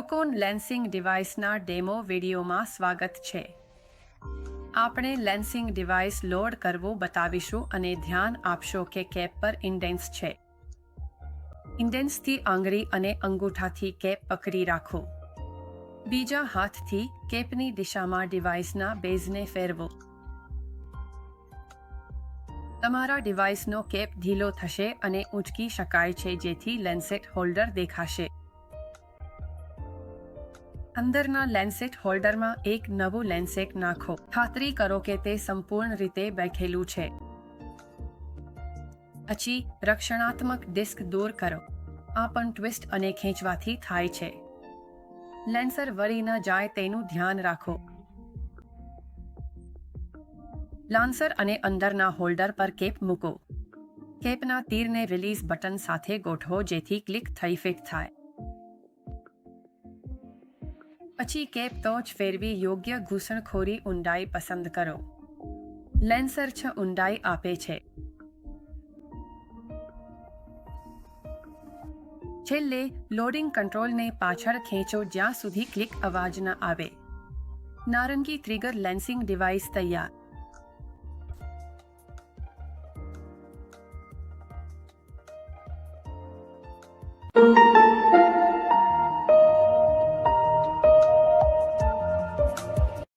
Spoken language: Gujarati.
સિલિકોન લેન્સિંગ ડિવાઇસના ડેમો વિડીયોમાં સ્વાગત છે. આપણે લેન્સિંગ ડિવાઇસ લોડ કરવું બતાવીશું અને ધ્યાન આપશો કે કેપ પર ઇન્ડેન્ટ્સ છે. ઇન્ડેન્ટ્સથી આંગળી અને અંગૂઠાથી કેપ પકડી રાખો. બીજા હાથથી કેપની દિશામાં ડિવાઇસના બેઝને ફેરવો. તમારા ડિવાઇસનો કેપ ઢીલો થશે અને ઊંચકી શકાય છે જેથી લેન્સેટ હોલ્ડર દેખાશે. અંદરના લેન્સેટ હોલ્ડરમાં એક નવું લેન્સેટ નાખો. ખાતરી કરો કે તે સંપૂર્ણ રીતે બેઠેલું છે. પછી રક્ષણાત્મક ડિસ્ક દૂર કરો. આ પણ ટ્વિસ્ટ અને ખેંચવાથી થાય છે. લેન્સર વળી ન જાય તેનું ધ્યાન રાખો. લાન્સર અને અંદરના હોલ્ડર પર કેપ મૂકો. કેપના તીરને રિલીઝ બટન સાથે ગોઠવો જેથી ક્લિક થઈ ફિટ થાય. પછી કેપ ટોચ ફેરવી યોગ્ય ઘૂસણખોરી ઊંડાઈ પસંદ કરો. લેન્સર 6 ઊંડાઈ આપે છે. છેલ્લે લોડિંગ કંટ્રોલને પાછળ ખેંચો જ્યાં સુધી ક્લિક અવાજ ન આવે. નારંગી ટ્રિગર લેન્સિંગ ડિવાઇસ તૈયાર.